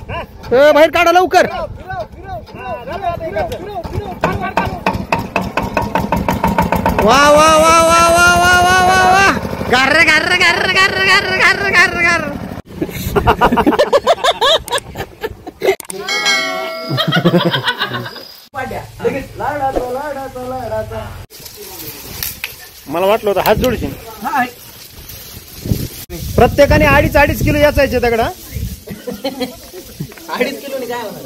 बाहेर काढा लवकर. वा वा वा वा वा वा वा वा वा. गर्र गर्र गर्र गर्र गर्र गर्र गर्र गर्र. मला वाटलं होतं हात जोडशील. प्रत्येकाने 2.5 किलो याचायचे दगड. 2.5 किलो काय होणार.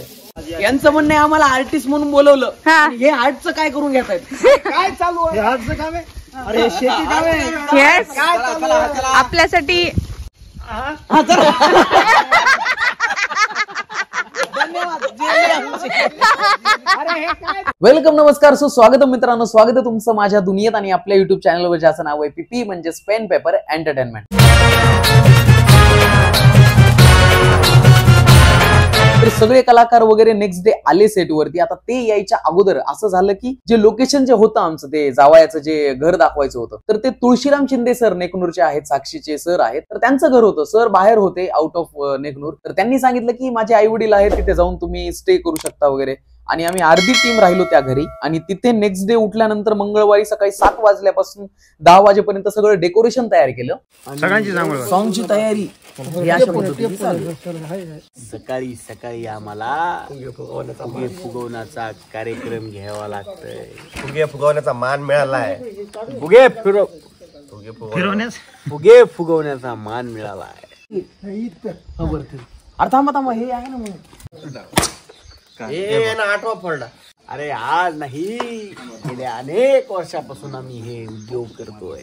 यांचं म्हणणं आहे आम्हाला आर्टिस्ट म्हणून बोलवलं. हे आर्टचं काय करून घेतायत. काय चालू आहे. आर्टचं काम आहे. अरे शेती काम आहे. आपल्यासाठी. वेलकम, नमस्कार, स्वागत मित्रांनो. स्वागत आहे तुमचं माझ्या दुनियेत आणि आपल्या युट्यूब चॅनलवर, ज्याचं नाव आहे पीपी म्हणजे पेन पेपर एंटरटेनमेंट. तर सगळे कलाकार वगैरे नेक्स्ट डे आले सेट वरती. आता ते यायच्या अगोदर असं झालं की जे लोकेशन जे होतं आमचं, ते जावयाचं जे घर दाखवायचं होतं, तर ते तुळशीराम शिंदे सर नेकनूरचे आहेत, साक्षीचे सर आहेत, तर त्यांचं घर होतं. सर बाहेर होते आउट ऑफ नेकनूर. तर त्यांनी सांगितलं की माझे आई वडील आहेत, तिथे जाऊन तुम्ही स्टे करू शकता वगैरे. आणि आम्ही अर्धी टीम राहिलो त्या घरी. आणि तिथे नेक्स्ट डे उठल्यानंतर मंगळवारी सकाळी 7 वाजल्यापासून 10 वाजेपर्यंत सगळं डेकोरेशन तयार केलं. सगळ्यांची सॉंगची तयारी. सकाळी सकाळी आम्हाला फुगे फुगवण्याचा कार्यक्रम घ्यावा लागतोय. फुगे फुगवण्याचा मान मिळालाय. फुगे फुगवण्याचा मान मिळालाय. अरे थांबा थांबा, हे आहे ना मग. आठवा पडला. अरे आज नाही, गेल्या अनेक वर्षापासून आम्ही हे उद्योग करतोय.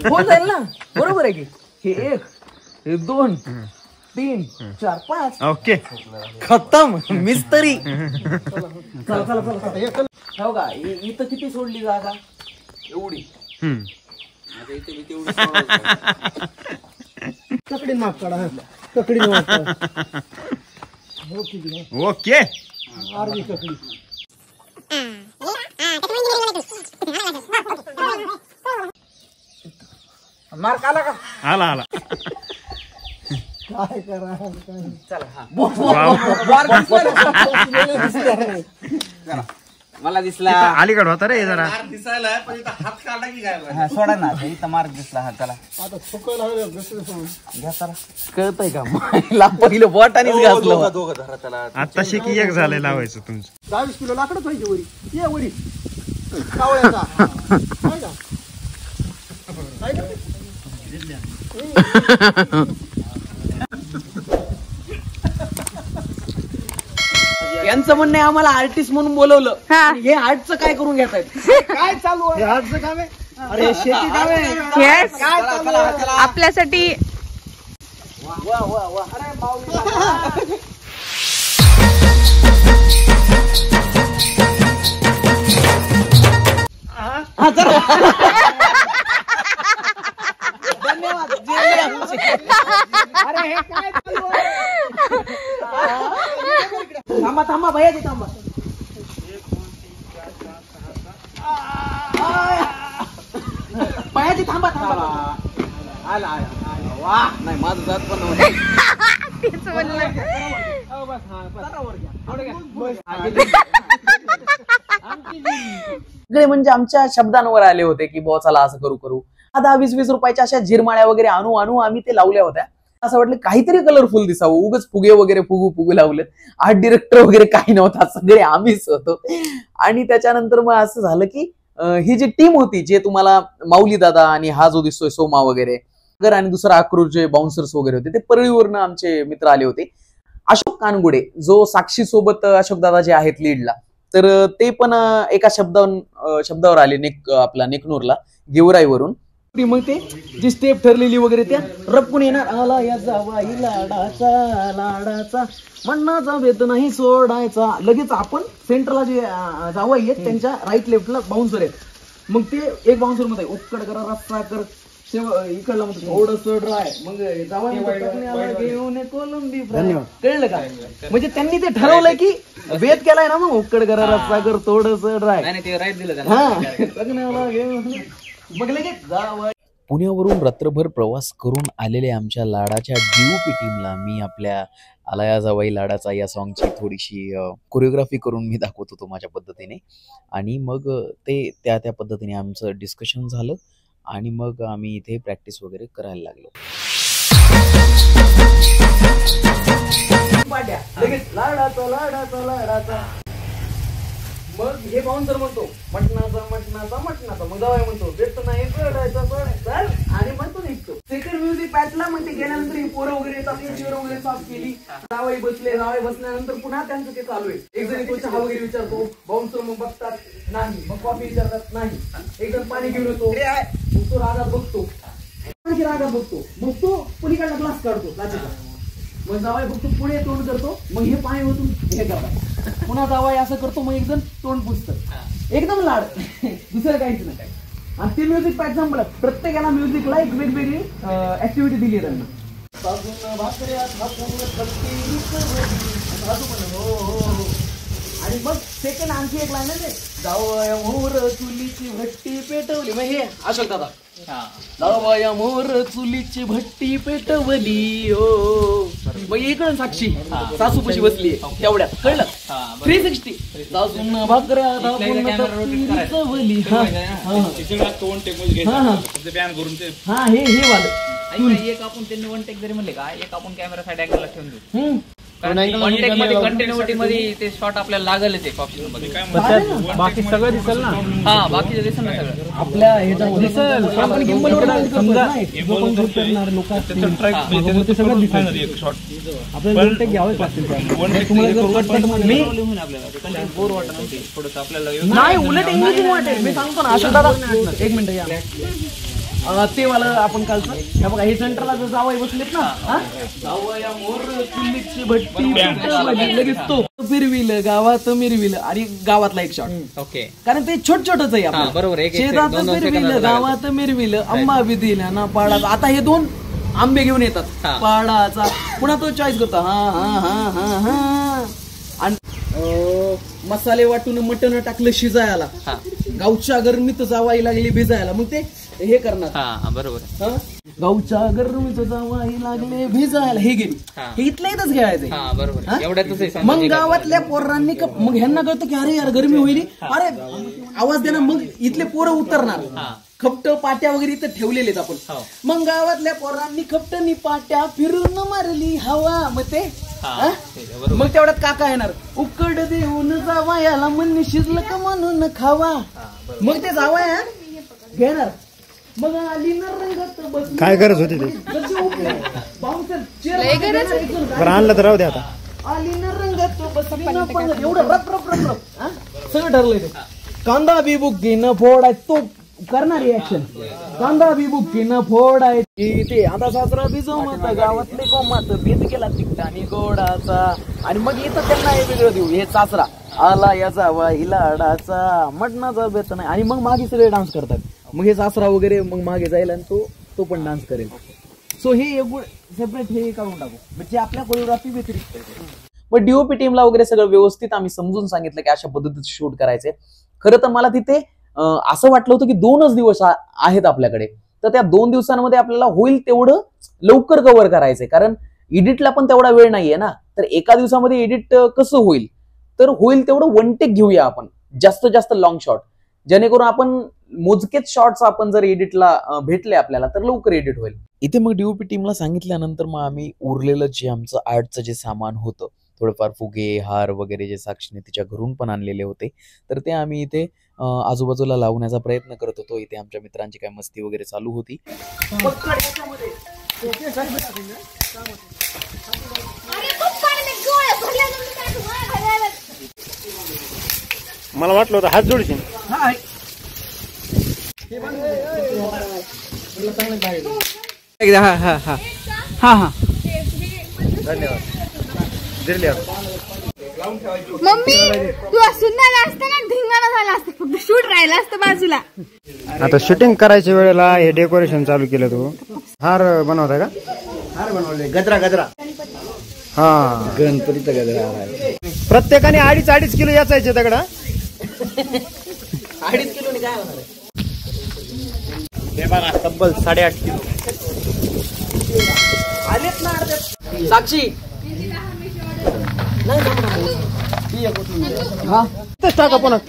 हो जाईल ना, बरोबर आहे की. हे 1, हे 2, 3, 4, 5. ओके, खतम मिस्त्री. चला चला चला. हो का, इथं किती सोडली जागा? एवढी. आता इथे तेवढी ककडी माफ काढा. ककडी माफ काढा. ओके. आरवी ककडी. मार्क आला का? आला आला. काय करा. चला. मला दिसला. अलीकड होता रे जरा. दिसायला पण इथं हात काढला की काय. सोडा ना, इथं मार्क दिसला. हा चला. आता सुकायला घ्या चला. कळतंय का? मला पहिलं बोटानेच घासलं. दोघं धरा त्याला. आता शिकी एक झालंय लावायचं तुमचं. 20 किलो लाकडं पाहिजे वरी. ये वरी कावळ्याचा. काय का? काय का? यांचं म्हणणं आहे आम्हाला आर्टिस्ट म्हणून बोलवलं. हे आर्टचं काय करून घेतायत. काय चालू आहे. आर्टचं काम आहे. अरे शेती काम आहे. काय चालू आहे. आपल्यासाठी. वा वा वा. अरे माऊली. धन्यवाद. अरे हे काय चालू आहे. थांबा थांबा भैया, थांबा. भैयाजी थांबा थांबा. आला आला. वा नाही, माझं जात पण नव्हतं. तेच म्हणलं. म्हणजे आमच्या शब्दांवर आले होते की बुवा चला असं करू करू. 10-20 रुपयाच्या अशा झिरमाळ्या वगैरे आणू आम्ही ते लावल्या होत्या. असं वाटलं काहीतरी कलरफुल दिसावं. उगाच फुगे वगैरे फुगू लावलं. आर्ट डिरेक्टर वगैरे काही नव्हता, सगळे आम्हीच होतो. आणि त्याच्यानंतर मग असं झालं की ही जी टीम होती, जे तुम्हाला माऊली दादा आणि हा जो दिसतोय सोमा वगैरे, आणि दुसरा अक्रूर जे बाउन्सर्स वगैरे होते, ते परळीवरनं आमचे मित्र आले होते. अशोक कानगुडे जो साक्षी सोबत अशोक दादा जे आहेत लीडला, तर ते पण एका शब्दावर आले. आपला नेकनूरला गेवराईवरून. मग ते जी स्टेप ठरलेली वगैरे त्या रपकून येणार. आला या जावाई लाडाचा मन्नाचा भेद नाही सोडायचा. लगेच आपण सेंटरला जे जावाई आहेत त्यांच्या राईट लेफ्टला बाउन्सर आहेत. मग ते एक बाउन्सर मध्ये उक्कड करा, रस्ता कर, इकडला म्हणतो थोडंसं ड्राय. मग जावाई घेऊन कोलंबी फ्राय. कळलं का? म्हणजे त्यांनी ते ठरवलंय की भेद केलाय ना, मग उक्कड करा, रस्ता कर, थोडंसं ड्राय. ते राईट दिलं. पुण्यावरून रात्रभर प्रवास करून आलेल्या आमच्या लाडाच्या DOP टीमला मी आपल्या आला या जावई लाडाचा या सॉन्गची थोडीशी कोरिओग्राफी करून मी दाखवत होतो माझ्या पद्धतीने. आणि मग ते त्या पद्धतीने आमचं डिस्कशन झालं आणि मग आम्ही इथे प्रॅक्टिस वगैरे करायला लागलो. मग हे बाउन्सर म्हणतो मटणाचा मग जावई म्हणतो भेटतो नाही आणि म्हणतो निघतो. सेकंड म्युझिक पॅटला मग ते गेल्यानंतर ही पोरं वगैरे येतात, चेअर वगैरे साफ केली, जावई बसल्यानंतर पुन्हा त्यांचं ते चालू आहे. एक जण तो चहा वगैरे विचारतो, बाउन्सर मग बघतात नाही, मग कॉफी विचारतात नाही, एक जण पाणी घेऊन येतो, मग तो रागात बघतो, मग तो पलीकडला ग्लास काढतो लाचेचा, मग जावाई फक्त पुढे तोंड करतो, मग हे पाणी ओतून हे करतात, पुन्हा जावाई असं करतो, मग एक जण तोंड पुसतं. एकदम लाड, दुसरं काहीच नाही. आणि ते म्युझिक पॅट संपलं. प्रत्येकाला म्युझिकला एक वेगवेगळी ऍक्टिव्हिटी दिली आहे त्यांना. आणि मग सेकंड आणखी एक लाईन आहे, जावया मोर चुलीची भट्टी पेटवली. मग हे अशोक दादा, जावया मोर चुलीची भट्टी पेटवली ओ. मग इकडं साक्षी सासूपाशी बसली तेवढ्यात, कळलं? 360 सासून भाकऱ्या चवली. हा हे वालं एक आपण त्यांनी वन टेक जरी म्हणले का, एक आपण कॅमेरा साईड अँगलला ठेवून देऊ. वन टेक मध्ये कंटिन्युटी मध्ये ते शॉट आपल्याला लागलच आहे ऑप्शन मध्ये. बाकी सगळं दिसेल ना. हा बाकीचं दिसेल ना सगळं आपल्या ह्याच्यावर दिसेल. आपण गिम्बलवर समजा करणार लोक ते सगळं दिसेल. आपल्याला वन टेक घ्यावंच लागतील. बोर वाटत नव्हती थोडस आपल्याला. नाही, उलट एंगेजिंग वाटेल. मी सांगतो ना अशोक दादा, एक मिनिट या. ते मला आपण कालचं हे बघा, हे सेंटरला जर जावई बसलेत ना, जावया मोर चुलीची भट्टी पेटवली, लगेच तो फिरविलं गावात मिरविलं. आणि गावातला एक शॉट, ओके, कारण ते छोट छोटच आहे आपलं. बरोबर. शेतात फिरविलं गावात मिरविलं, आंबा बी दिला ना पाडाचा. आता हे दोन आंबे घेऊन येतात पाडाचा, पुन्हा तो चॉईस करतो हा हा हा हा हा. आणि मसाले वाटून मटण टाकलं शिजायला, गावच्या गरमीत जावाई लागली भिजायला, मग ते हे करणार. बरोबर. गावच्या गरमीत जावाई लागले भिजायला, हे गेली. हे इथल्या इथंच खेळायचं. बरोबर, एवढ्यातच. मग गावातल्या पोरांनी मग ह्यांना कळतं की अरे यार गरमी होईल, अरे आवाज देणार. मग इथले पोरं उतरणार, खपट पाट्या वगैरे इथं ठेवलेले आहेत आपण. मग गावातल्या पोरांनी खपटनी पाट्या फिरून मारली हवा, मग ते मग तेवढ्यात काका येणार, उकड देऊन जावयाला म्हणून शिजलं का म्हणून खावा. मग ते जावया घेणार. मग आली ना रंगात बस. काय गरज होती ते? बरं आणलं तर राहू दे आता. आली ना रंगात बस. एवढं रप रप रप रप सगळं ठरलंय ते. कांदा बी बुक्की न फोडाय, तो करणारी ऍक्शन. कांदा बी बुक्की न फोडाय, ते आता सासरा भिजव मत गावातले कोमात भेद केला तिकटानी गोडाचा. आणि मग इथं त्यांना हे वेगळं देऊ, हे सासरा आला या जावाई लाडाचा, मटणाचा बेत नाही. आणि मग मागे सगळे डान्स करतात. मग हे सासरा वगैरे मग मागे जाईल आणि तो पण डान्स करेल. सो हे सेपरेट हे काढून टाकू, म्हणजे आपल्या कोरिओग्राफी व्यतिरिक्त. मग डीओपी टीमला वगैरे सगळं व्यवस्थित आम्ही समजून सांगितलं की अशा पद्धतीचं शूट करायचंय. खरं तर मला तिथे असं वाटलं होतं की 2च दिवस आहेत आपल्याकडे, तर त्या 2 दिवसांमध्ये आपल्याला होईल तेवढं लवकर कव्हर करायचंय. कारण एडिटला पण तेवढा वेळ नाहीये ना. तर एका दिवसामध्ये एडिट कसं होईल, तर होईल तेवढं वन टेक घेऊया आपण, जास्तीत जास्त लॉंग शॉट, जेणेकरून आपण मोजकेच शॉट्स आपण जर एडिटला भेटले आपल्याला तर लवकर एडिट होईल. इथे मग डीओपी टीमला सांगितल्यानंतर मग आम्ही उरलेलं जे आमचं आर्टचं जे सामान होतं, थोडंफार फुगे हार वगैरे जे साक्षीने तिच्या घरून पण आणलेले होते, तर ते आम्ही इथे आजूबाजूला लावण्याचा प्रयत्न करत होतो. इथे आमच्या मित्रांची काय मस्ती वगैरे चालू होती. मला वाटलं होतं हात जोडशील. मम्मी तू असून असतं ना, धिंगाणा झाला असतं, फक्त शूट राहिला असतं बाजूला. आता शूटिंग करायच्या वेळेला हे डेकोरेशन चालू केलं. तू हार बनवताय का? हार बनवले, गजरा गजरा. हा, गणपतीचा गजरा हार. प्रत्येकाने 2.5 किलो याचायचे दगडा. 2.5 किलोने काय होणार आहे? हे बघा, तब्बल 8.5 किलो आलेत ना अर्ध्यात. साक्षी तेच टाका पुन्हा.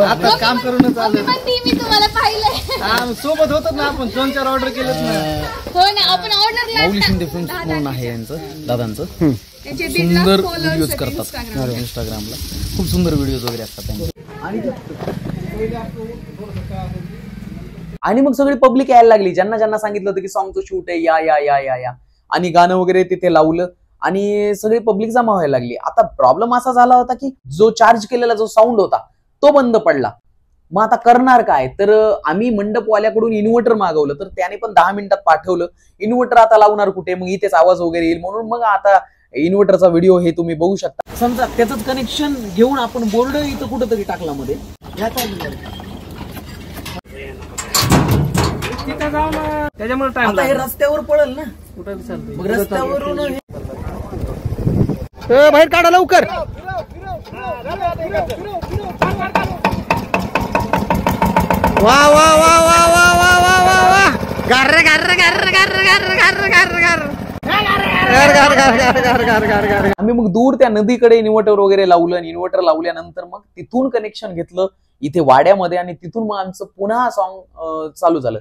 आता काम करूनच आलं. मी तुम्हाला पाहिलंय. सोबत होतात ना आपण 2-4 ऑर्डर केलेत ना. हो ना, आपण ऑर्डर माऊली शिंदे फिल्म्स म्हणून आहे यांचं, दादांचं. सुंदर व्हिडिओज करतात इंस्टाग्रामला, खूप सुंदर व्हिडिओज वगैरे असतात त्यांचे. आणि मग सगळी पब्लिक यायला लागली, ज्यांना ज्यांना सांगितलं होतं की सॉंगचं शूट आहे, या या या या या आणि गाणं वगैरे तिथे लावलं आणि सगळी पब्लिक जमा व्हायला लागली. आता प्रॉब्लेम असा झाला होता की जो चार्ज केलेला जो साऊंड होता तो बंद पडला. मग आता करणार काय, तर आम्ही मंडपवाल्याकडून इन्व्हर्टर मागवलं, तर त्याने पण 10 मिनिटात पाठवलं. इन्व्हर्टर आता लावणार कुठे, मग इथेच आवाज वगैरे येईल म्हणून मग आता इन्व्हर्टरचा व्हिडिओ हे तुम्ही बघू शकता. समजा त्याच कनेक्शन घेऊन आपण बोर्ड इथं कुठंतरी टाकला मध्ये, त्याच्यामुळे टाइम आता हे रस्त्यावर पडेल ना, मग रस्त्यावरून बाहेर काढा लवकर. वा वा वा वा वा वा वा वा वा. गर्र गर्र गर्र गर्र गर्र गर्र गर्र गर्र. आम्ही मग दूर त्या नदीकडे इन्व्हर्टर वगैरे लावलं. इन्व्हर्टर लावल्यानंतर मग तिथून कनेक्शन घेतलं इथे वाड्यामध्ये आणि तिथून मग आमचं पुन्हा सॉन्ग चालू झालं.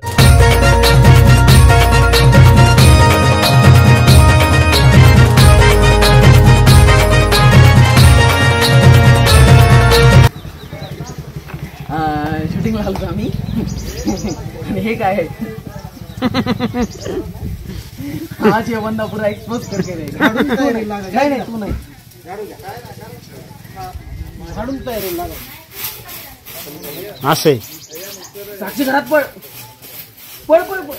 शूटिंगला आलो आम्ही. आणि हे काय आहे, आज ये बंदा पूरा एक्सपोज करके रहेगा. नाही नाही तू नाही झाडून तयारी लागा. असे साक्षी घरात पळ पळ पळ पळ.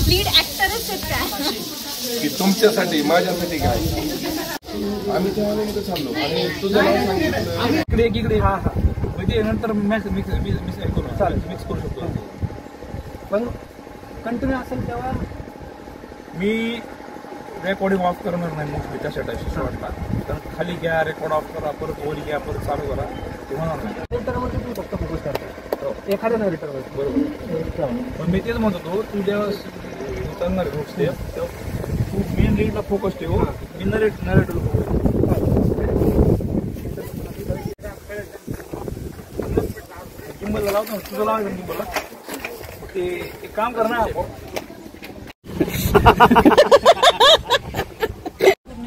लीड ऍक्टरच आहेत का? की तुमच्यासाठी माझ्यासाठी काय, आम्ही तेव्हा नेमकं चाललो आणि तुझं नाव सांगितलं इकडे. हा हा म्हणजे नंतर मिक्स करू शकतो. पण कंटिन्यू असेल तेव्हा मी रेकॉर्डिंग ऑफ करणार नाही मोस्टली त्याच्या टाईपच्या शॉर्टला. कारण खाली घ्या, रेकॉर्ड ऑफ करा, परत वर घ्या, परत चालू करा, ते होणार नाही. रेटरवरती तू फक्त फोकस करतो, एखाद्या नाही रेटरवर. बरोबर. पण मी तेच म्हणतो, तू जेव्हा उतरणार स्टेप तेव्हा तू मेन रीडला फोकस ठेव, मी नरेटरला फोकस. गिंबलला लावतो ना, तुझं लावायचं गिंबलला. ते एक काम कर ना,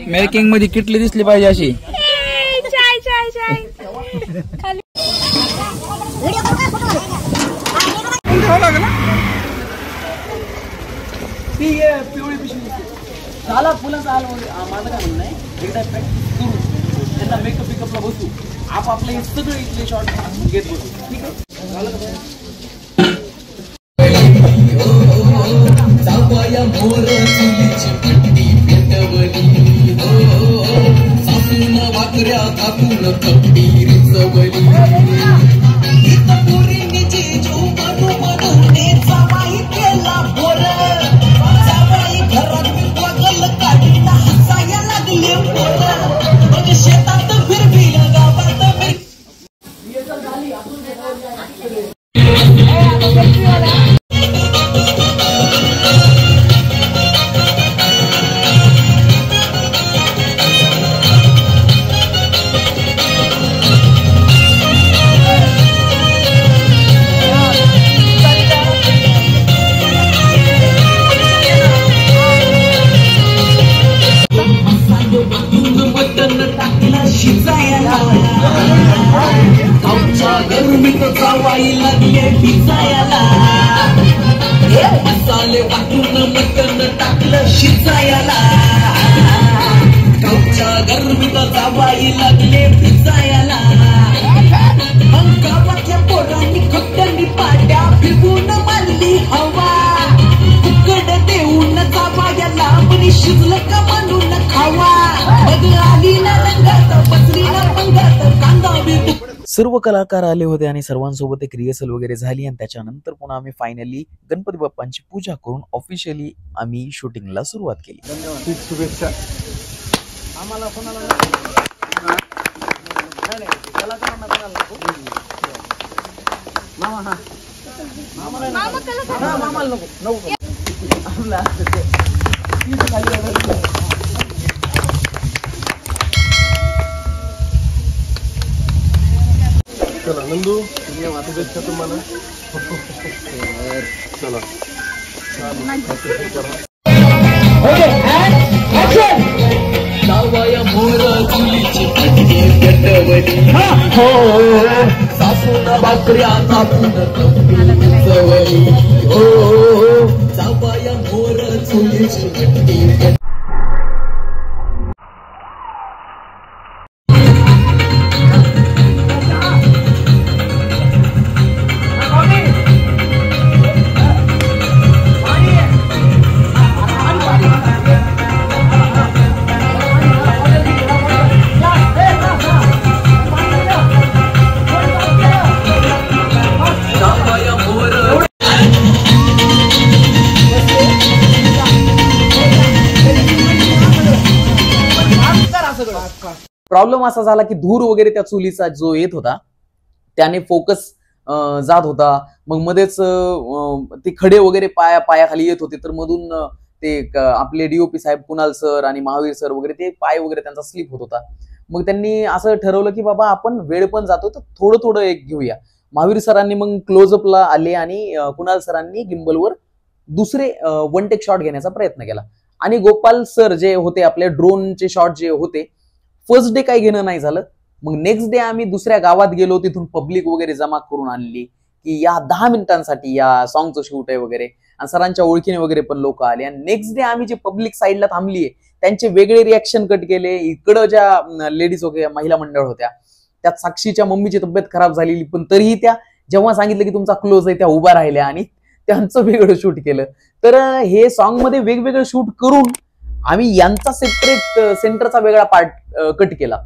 मेकिंग मध्ये किटली दिसली पाहिजे अशी. चाय चाय चाय खाली पिवळी पिशवी झाला फुलाचा हाल. माझं काय म्हणणं आहे, एकदा पॅक करू, त्यांना मेकअप पिकअपला बसू, आपापलं हे सगळं इथले शॉर्ट घेत बसू. ठीक आहे. मसाले वाटून मटण टाकलं शिजायला, गावच्या गरमीत जावाई लागले भिजायला. मग गावातल्या पोरांनी खट्ट्यांनी पाट्या फिरवून मारली हवा, उकड देऊन जावायला म्हणी शिजलं का म्हणून खावा. मग आली ना रंगात बसली ना पंगात कांदा बी. सर्व कलाकार आले होते आणि सर्वांसोबत एक रिहर्सल वगैरे झाली आणि त्याच्यानंतर पुन्हा आम्ही फायनली गणपती बाप्पांची पूजा करून ऑफिशियली आम्ही शूटिंगला सुरुवात केली. खूप शुभेच्छा. आम्हाला कोणाला मामा मामाला नको चला नंदू शुभेच्छा तुम्हाला. चला जावया मोर चुलीची पटके पेटवली हो सासून भाकऱ्या कापून चवली हो जावया मोर चुलीची पटके प्रॉब्लेम असा झाला की धूर वगैरे त्या चुलीचा जो येत होता त्याने फोकस जात होता. मग मध्येच ते खडे वगैरे पायाखाली येत होते तर मधून ते आपले डीओपी साहेब कुणाल सर आणि महावीर सर वगैरे ते पाय वगैरे त्यांचा स्लिप होत होता. मग त्यांनी असं ठरवलं की बाबा आपण वेळ पण जातोय तर थोडं थोडं एक घेऊया. महावीर सरांनी मग क्लोजअपला आले आणि कुणाल सरांनी गिम्बलवर दुसरे वन टेक शॉट घेण्याचा प्रयत्न केला आणि गोपाल सर जे होते आपले ड्रोनचे शॉट जे होते फर्स्ट डे काही घेणं नाही झालं. मग नेक्स्ट डे आम्ही दुसऱ्या गावात गेलो, तिथून पब्लिक वगैरे जमा करून आणली की या 10 मिनिटांसाठी या सॉंगचं शूट आहे वगैरे आणि सरांच्या ओळखीने वगैरे पण लोक आले. आणि नेक्स्ट डे आम्ही जे पब्लिक साईडला थांबलीये त्यांचे वेगळे रिॲक्शन कट केले. इकडं ज्या लेडीज वगैरे महिला मंडळ होत्या त्यात साक्षीच्या मम्मीची तब्येत खराब झालेली पण तरीही त्या जेव्हा सांगितलं की तुमचा क्लोज आहे त्या उभा राहिल्या आणि त्यांचं वेगळं शूट केलं. तर हे सॉंग मध्ये वेगवेगळं शूट करून आम्ही यांचा सेपरेट सेंटरचा वेगळा पार्ट कट केला.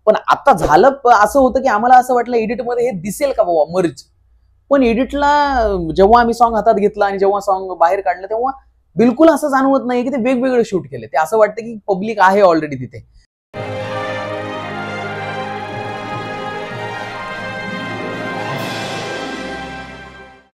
पण आता झालं असं होतं की आम्हाला असं वाटलं एडिटमध्ये हे दिसेल का बाबा मर्ज, पण एडिटला जेव्हा आम्ही सॉंग हातात घेतला आणि जेव्हा सॉंग बाहेर काढलं तेव्हा बिलकुल असं जाणवत नाही की ते वेगवेगळे शूट केले. ते असं वाटतं की पब्लिक आहे ऑलरेडी तिथे.